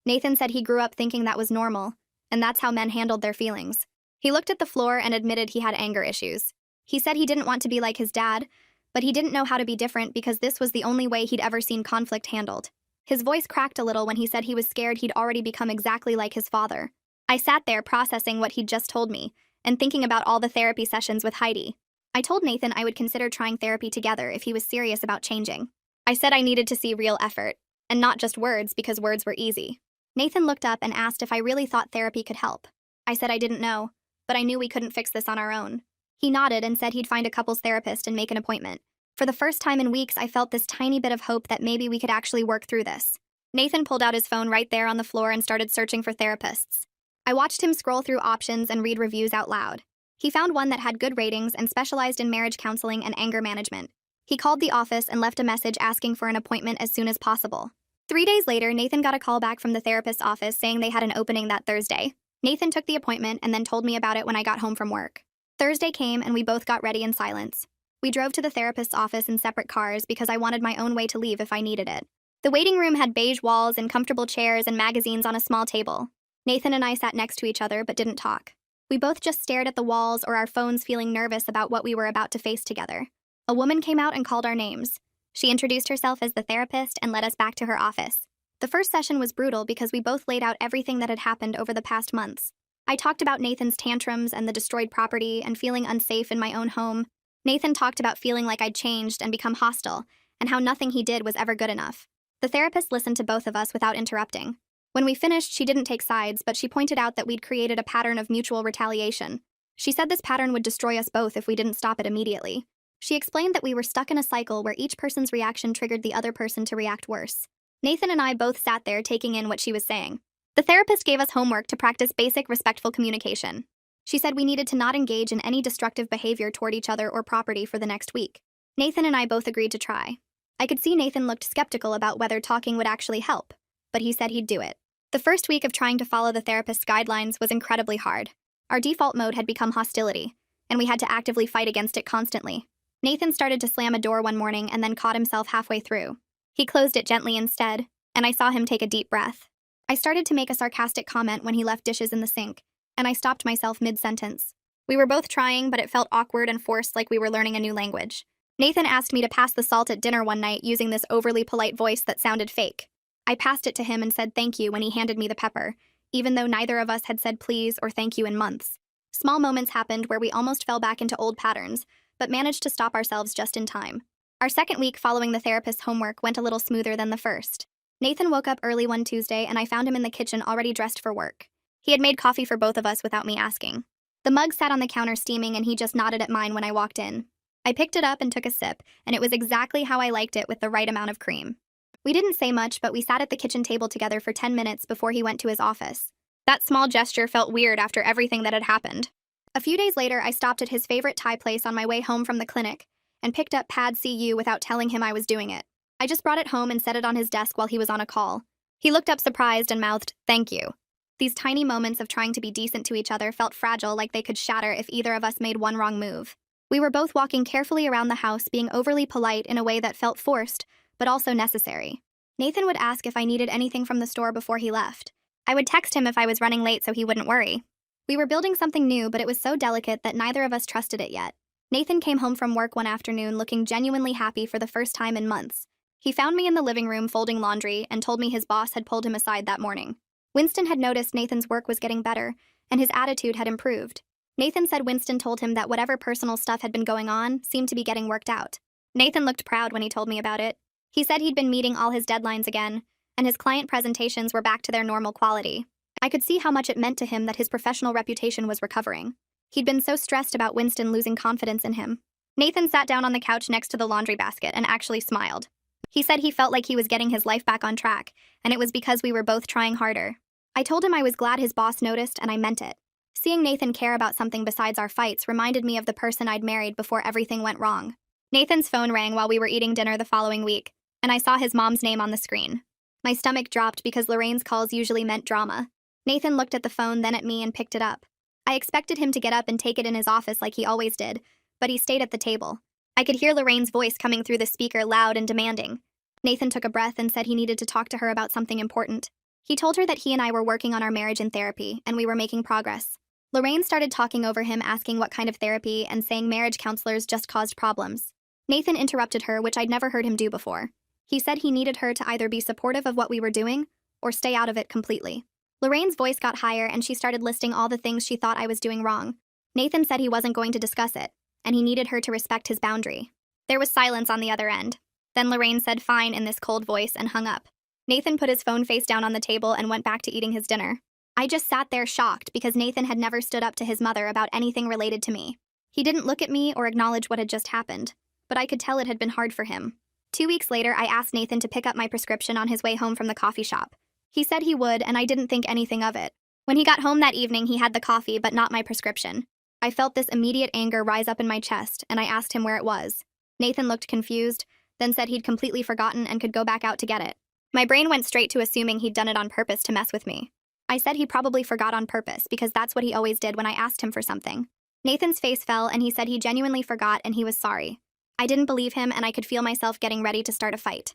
Nathan said he grew up thinking that was normal, and that's how men handled their feelings. He looked at the floor and admitted he had anger issues. He said he didn't want to be like his dad, but he didn't know how to be different because this was the only way he'd ever seen conflict handled. His voice cracked a little when he said he was scared he'd already become exactly like his father. I sat there processing what he'd just told me, and thinking about all the therapy sessions with Heidi. I told Nathan I would consider trying therapy together if he was serious about changing. I said I needed to see real effort, and not just words because words were easy. Nathan looked up and asked if I really thought therapy could help. I said I didn't know, but I knew we couldn't fix this on our own. He nodded and said he'd find a couples therapist and make an appointment. For the first time in weeks, I felt this tiny bit of hope that maybe we could actually work through this. Nathan pulled out his phone right there on the floor and started searching for therapists. I watched him scroll through options and read reviews out loud. He found one that had good ratings and specialized in marriage counseling and anger management. He called the office and left a message asking for an appointment as soon as possible. 3 days later, Nathan got a call back from the therapist's office saying they had an opening that Thursday. Nathan took the appointment and then told me about it when I got home from work. Thursday came and we both got ready in silence. We drove to the therapist's office in separate cars because I wanted my own way to leave if I needed it. The waiting room had beige walls and comfortable chairs and magazines on a small table. Nathan and I sat next to each other but didn't talk. We both just stared at the walls or our phones feeling nervous about what we were about to face together. A woman came out and called our names. She introduced herself as the therapist and led us back to her office. The first session was brutal because we both laid out everything that had happened over the past months. I talked about Nathan's tantrums and the destroyed property and feeling unsafe in my own home. Nathan talked about feeling like I'd changed and become hostile, and how nothing he did was ever good enough. The therapist listened to both of us without interrupting. When we finished, she didn't take sides, but she pointed out that we'd created a pattern of mutual retaliation. She said this pattern would destroy us both if we didn't stop it immediately. She explained that we were stuck in a cycle where each person's reaction triggered the other person to react worse. Nathan and I both sat there taking in what she was saying. The therapist gave us homework to practice basic respectful communication. She said we needed to not engage in any destructive behavior toward each other or property for the next week. Nathan and I both agreed to try. I could see Nathan looked skeptical about whether talking would actually help, but he said he'd do it. The first week of trying to follow the therapist's guidelines was incredibly hard. Our default mode had become hostility, and we had to actively fight against it constantly. Nathan started to slam a door one morning and then caught himself halfway through. He closed it gently instead, and I saw him take a deep breath. I started to make a sarcastic comment when he left dishes in the sink, and I stopped myself mid-sentence. We were both trying, but it felt awkward and forced, like we were learning a new language. Nathan asked me to pass the salt at dinner one night using this overly polite voice that sounded fake. I passed it to him and said thank you when he handed me the pepper, even though neither of us had said please or thank you in months. Small moments happened where we almost fell back into old patterns, but managed to stop ourselves just in time. Our second week following the therapist's homework went a little smoother than the first. Nathan woke up early one Tuesday and I found him in the kitchen already dressed for work. He had made coffee for both of us without me asking. The mug sat on the counter steaming and he just nodded at mine when I walked in. I picked it up and took a sip, and it was exactly how I liked it with the right amount of cream. We didn't say much, but we sat at the kitchen table together for 10 minutes before he went to his office. That small gesture felt weird after everything that had happened. A few days later, I stopped at his favorite Thai place on my way home from the clinic and picked up Pad CU without telling him I was doing it. I just brought it home and set it on his desk while he was on a call. He looked up surprised and mouthed, "Thank you." These tiny moments of trying to be decent to each other felt fragile, like they could shatter if either of us made one wrong move. We were both walking carefully around the house, being overly polite in a way that felt forced, but also necessary. Nathan would ask if I needed anything from the store before he left. I would text him if I was running late so he wouldn't worry. We were building something new, but it was so delicate that neither of us trusted it yet. Nathan came home from work one afternoon looking genuinely happy for the first time in months. He found me in the living room folding laundry and told me his boss had pulled him aside that morning. Winston had noticed Nathan's work was getting better, and his attitude had improved. Nathan said Winston told him that whatever personal stuff had been going on seemed to be getting worked out. Nathan looked proud when he told me about it. He said he'd been meeting all his deadlines again, and his client presentations were back to their normal quality. I could see how much it meant to him that his professional reputation was recovering. He'd been so stressed about Winston losing confidence in him. Nathan sat down on the couch next to the laundry basket and actually smiled. He said he felt like he was getting his life back on track, and it was because we were both trying harder. I told him I was glad his boss noticed, and I meant it. Seeing Nathan care about something besides our fights reminded me of the person I'd married before everything went wrong. Nathan's phone rang while we were eating dinner the following week, and I saw his mom's name on the screen. My stomach dropped because Lorraine's calls usually meant drama. Nathan looked at the phone, then at me, and picked it up. I expected him to get up and take it in his office like he always did, but he stayed at the table. I could hear Lorraine's voice coming through the speaker, loud and demanding. Nathan took a breath and said he needed to talk to her about something important. He told her that he and I were working on our marriage in therapy, and we were making progress. Lorraine started talking over him, asking what kind of therapy, and saying marriage counselors just caused problems. Nathan interrupted her, which I'd never heard him do before. He said he needed her to either be supportive of what we were doing or stay out of it completely. Lorraine's voice got higher and she started listing all the things she thought I was doing wrong. Nathan said he wasn't going to discuss it, and he needed her to respect his boundary. There was silence on the other end. Then Lorraine said fine in this cold voice and hung up. Nathan put his phone face down on the table and went back to eating his dinner. I just sat there shocked because Nathan had never stood up to his mother about anything related to me. He didn't look at me or acknowledge what had just happened, but I could tell it had been hard for him. 2 weeks later, I asked Nathan to pick up my prescription on his way home from the coffee shop. He said he would, and I didn't think anything of it. When he got home that evening, he had the coffee, but not my prescription. I felt this immediate anger rise up in my chest, and I asked him where it was. Nathan looked confused, then said he'd completely forgotten and could go back out to get it. My brain went straight to assuming he'd done it on purpose to mess with me. I said he probably forgot on purpose because that's what he always did when I asked him for something. Nathan's face fell and he said he genuinely forgot and he was sorry. I didn't believe him and I could feel myself getting ready to start a fight.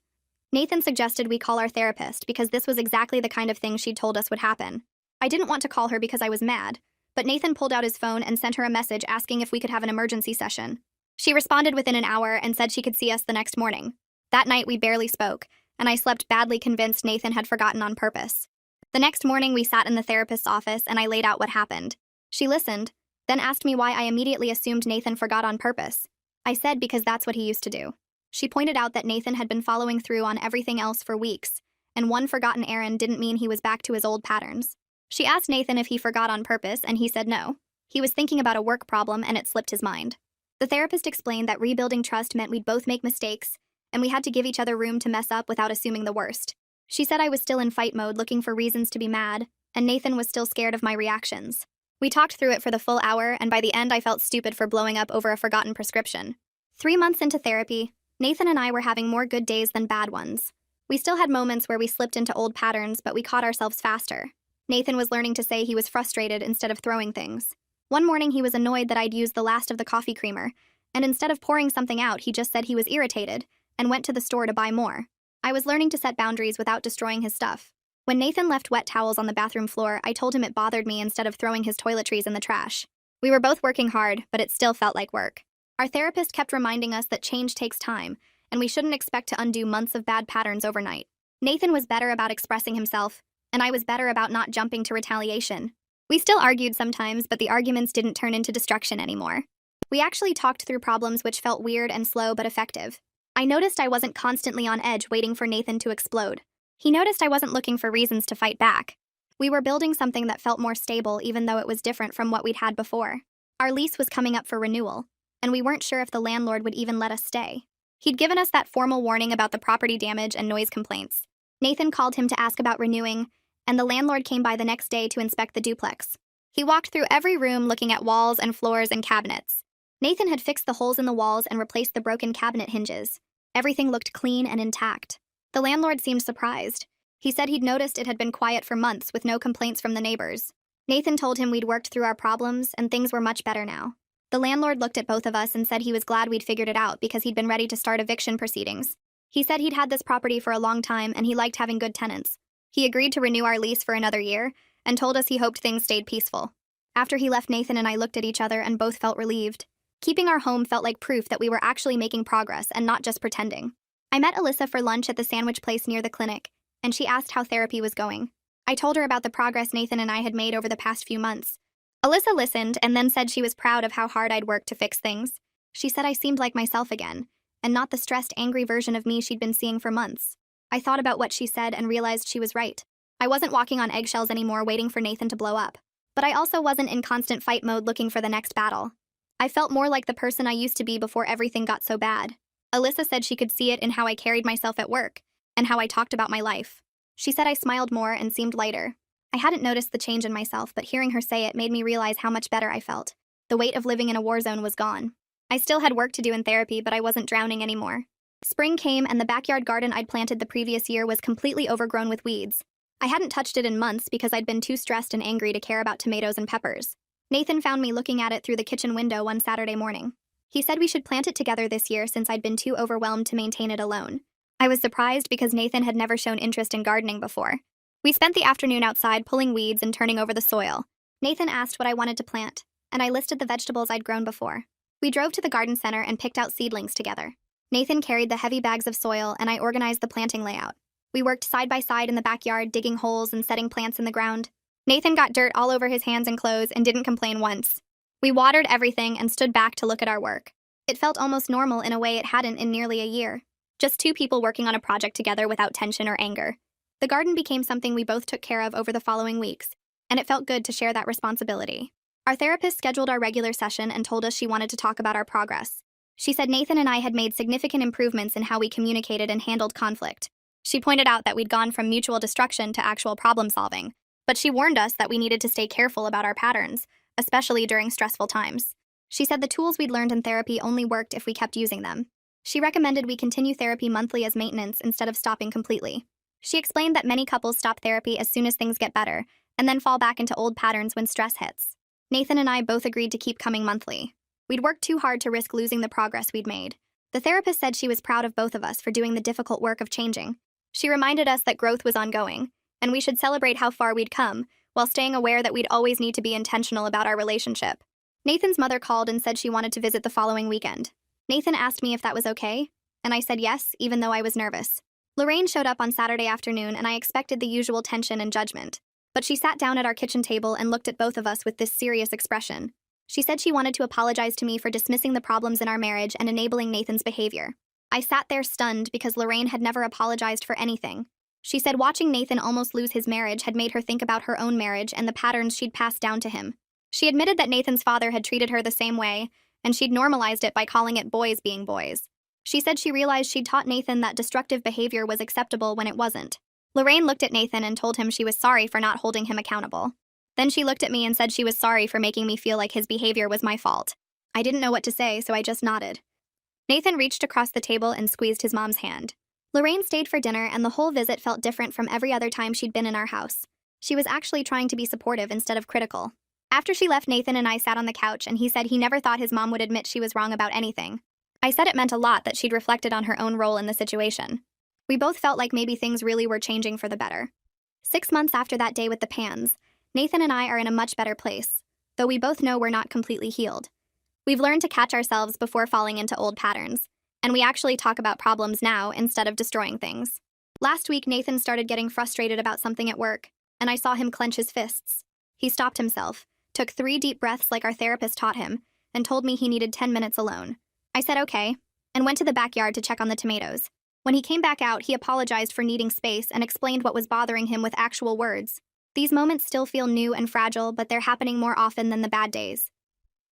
Nathan suggested we call our therapist because this was exactly the kind of thing she'd told us would happen. I didn't want to call her because I was mad, but Nathan pulled out his phone and sent her a message asking if we could have an emergency session. She responded within an hour and said she could see us the next morning. That night we barely spoke, and I slept badly convinced Nathan had forgotten on purpose. The next morning we sat in the therapist's office and I laid out what happened. She listened, then asked me why I immediately assumed Nathan forgot on purpose. I said because that's what he used to do. She pointed out that Nathan had been following through on everything else for weeks, and one forgotten errand didn't mean he was back to his old patterns. She asked Nathan if he forgot on purpose, and he said no. He was thinking about a work problem and it slipped his mind. The therapist explained that rebuilding trust meant we'd both make mistakes, and we had to give each other room to mess up without assuming the worst. She said I was still in fight mode looking for reasons to be mad, and Nathan was still scared of my reactions. We talked through it for the full hour, and by the end I felt stupid for blowing up over a forgotten prescription. 3 months into therapy, Nathan and I were having more good days than bad ones. We still had moments where we slipped into old patterns, but we caught ourselves faster. Nathan was learning to say he was frustrated instead of throwing things. One morning he was annoyed that I'd used the last of the coffee creamer, and instead of pouring something out, he just said he was irritated and went to the store to buy more. I was learning to set boundaries without destroying his stuff. When Nathan left wet towels on the bathroom floor, I told him it bothered me instead of throwing his toiletries in the trash. We were both working hard, but it still felt like work. Our therapist kept reminding us that change takes time, and we shouldn't expect to undo months of bad patterns overnight. Nathan was better about expressing himself, and I was better about not jumping to retaliation. We still argued sometimes, but the arguments didn't turn into destruction anymore. We actually talked through problems which felt weird and slow but effective. I noticed I wasn't constantly on edge waiting for Nathan to explode. He noticed I wasn't looking for reasons to fight back. We were building something that felt more stable even though it was different from what we'd had before. Our lease was coming up for renewal, and we weren't sure if the landlord would even let us stay. He'd given us that formal warning about the property damage and noise complaints. Nathan called him to ask about renewing, and the landlord came by the next day to inspect the duplex. He walked through every room looking at walls and floors and cabinets. Nathan had fixed the holes in the walls and replaced the broken cabinet hinges. Everything looked clean and intact. The landlord seemed surprised. He said he'd noticed it had been quiet for months with no complaints from the neighbors. Nathan told him we'd worked through our problems and things were much better now. The landlord looked at both of us and said he was glad we'd figured it out because he'd been ready to start eviction proceedings. He said he'd had this property for a long time and he liked having good tenants. He agreed to renew our lease for another year and told us he hoped things stayed peaceful. After he left, Nathan and I looked at each other and both felt relieved. Keeping our home felt like proof that we were actually making progress and not just pretending. I met Alyssa for lunch at the sandwich place near the clinic, and she asked how therapy was going. I told her about the progress Nathan and I had made over the past few months. Alyssa listened and then said she was proud of how hard I'd worked to fix things. She said I seemed like myself again, and not the stressed, angry version of me she'd been seeing for months. I thought about what she said and realized she was right. I wasn't walking on eggshells anymore waiting for Nathan to blow up. But I also wasn't in constant fight mode looking for the next battle. I felt more like the person I used to be before everything got so bad. Alyssa said she could see it in how I carried myself at work, and how I talked about my life. She said I smiled more and seemed lighter. I hadn't noticed the change in myself, but hearing her say it made me realize how much better I felt. The weight of living in a war zone was gone. I still had work to do in therapy, but I wasn't drowning anymore. Spring came and the backyard garden I'd planted the previous year was completely overgrown with weeds. I hadn't touched it in months because I'd been too stressed and angry to care about tomatoes and peppers. Nathan found me looking at it through the kitchen window one Saturday morning. He said we should plant it together this year since I'd been too overwhelmed to maintain it alone. I was surprised because Nathan had never shown interest in gardening before. We spent the afternoon outside pulling weeds and turning over the soil. Nathan asked what I wanted to plant, and I listed the vegetables I'd grown before. We drove to the garden center and picked out seedlings together. Nathan carried the heavy bags of soil and I organized the planting layout. We worked side by side in the backyard, digging holes and setting plants in the ground. Nathan got dirt all over his hands and clothes and didn't complain once. We watered everything and stood back to look at our work. It felt almost normal in a way it hadn't in nearly a year. Just two people working on a project together without tension or anger. The garden became something we both took care of over the following weeks, and it felt good to share that responsibility. Our therapist scheduled our regular session and told us she wanted to talk about our progress. She said Nathan and I had made significant improvements in how we communicated and handled conflict. She pointed out that we'd gone from mutual destruction to actual problem solving, but she warned us that we needed to stay careful about our patterns, especially during stressful times. She said the tools we'd learned in therapy only worked if we kept using them. She recommended we continue therapy monthly as maintenance instead of stopping completely. She explained that many couples stop therapy as soon as things get better, and then fall back into old patterns when stress hits. Nathan and I both agreed to keep coming monthly. We'd worked too hard to risk losing the progress we'd made. The therapist said she was proud of both of us for doing the difficult work of changing. She reminded us that growth was ongoing, and we should celebrate how far we'd come, while staying aware that we'd always need to be intentional about our relationship. Nathan's mother called and said she wanted to visit the following weekend. Nathan asked me if that was okay, and I said yes, even though I was nervous. Lorraine showed up on Saturday afternoon, and I expected the usual tension and judgment. But she sat down at our kitchen table and looked at both of us with this serious expression. She said she wanted to apologize to me for dismissing the problems in our marriage and enabling Nathan's behavior. I sat there stunned because Lorraine had never apologized for anything. She said watching Nathan almost lose his marriage had made her think about her own marriage and the patterns she'd passed down to him. She admitted that Nathan's father had treated her the same way, and she'd normalized it by calling it boys being boys. She said she realized she'd taught Nathan that destructive behavior was acceptable when it wasn't. Lorraine looked at Nathan and told him she was sorry for not holding him accountable. Then she looked at me and said she was sorry for making me feel like his behavior was my fault. I didn't know what to say, so I just nodded. Nathan reached across the table and squeezed his mom's hand. Lorraine stayed for dinner, and the whole visit felt different from every other time she'd been in our house. She was actually trying to be supportive instead of critical. After she left, Nathan and I sat on the couch, and he said he never thought his mom would admit she was wrong about anything. I said it meant a lot that she'd reflected on her own role in the situation. We both felt like maybe things really were changing for the better. 6 months after that day with the pans, Nathan and I are in a much better place, though we both know we're not completely healed. We've learned to catch ourselves before falling into old patterns, and we actually talk about problems now instead of destroying things. Last week, Nathan started getting frustrated about something at work, and I saw him clench his fists. He stopped himself, took 3 deep breaths like our therapist taught him, and told me he needed 10 minutes alone. I said okay, and went to the backyard to check on the tomatoes. When he came back out, he apologized for needing space and explained what was bothering him with actual words. These moments still feel new and fragile, but they're happening more often than the bad days.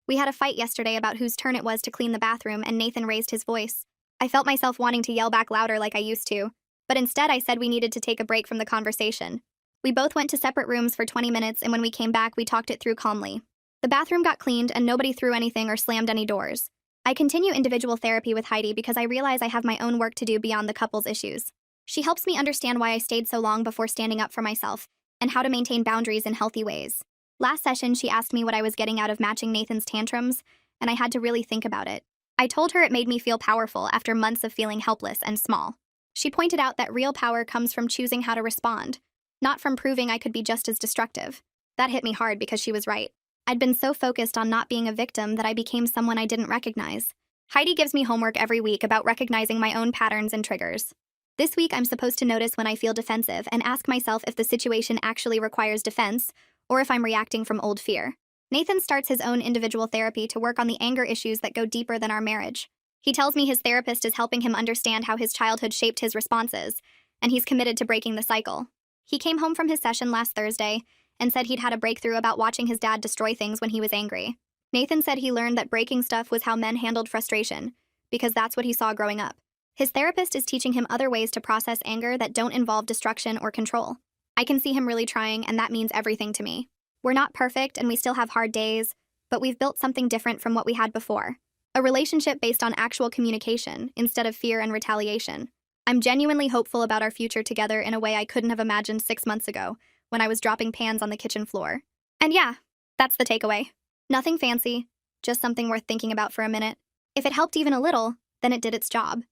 We had a fight yesterday about whose turn it was to clean the bathroom, and Nathan raised his voice. I felt myself wanting to yell back louder like I used to, but instead I said we needed to take a break from the conversation. We both went to separate rooms for 20 minutes, and when we came back, we talked it through calmly. The bathroom got cleaned, and nobody threw anything or slammed any doors. I continue individual therapy with Heidi because I realize I have my own work to do beyond the couple's issues. She helps me understand why I stayed so long before standing up for myself, and how to maintain boundaries in healthy ways. Last session, she asked me what I was getting out of matching Nathan's tantrums, and I had to really think about it. I told her it made me feel powerful after months of feeling helpless and small. She pointed out that real power comes from choosing how to respond, not from proving I could be just as destructive. That hit me hard because she was right. I'd been so focused on not being a victim that I became someone I didn't recognize. Heidi gives me homework every week about recognizing my own patterns and triggers. This week, I'm supposed to notice when I feel defensive and ask myself if the situation actually requires defense, or if I'm reacting from old fear. Nathan starts his own individual therapy to work on the anger issues that go deeper than our marriage. He tells me his therapist is helping him understand how his childhood shaped his responses, and he's committed to breaking the cycle. He came home from his session last Thursday and said he'd had a breakthrough about watching his dad destroy things when he was angry. Nathan said he learned that breaking stuff was how men handled frustration, because that's what he saw growing up. His therapist is teaching him other ways to process anger that don't involve destruction or control. I can see him really trying, and that means everything to me. We're not perfect, and we still have hard days, but we've built something different from what we had before. A relationship based on actual communication, instead of fear and retaliation. I'm genuinely hopeful about our future together in a way I couldn't have imagined 6 months ago, when I was dropping pans on the kitchen floor. And yeah, that's the takeaway. Nothing fancy, just something worth thinking about for a minute. If it helped even a little, then it did its job.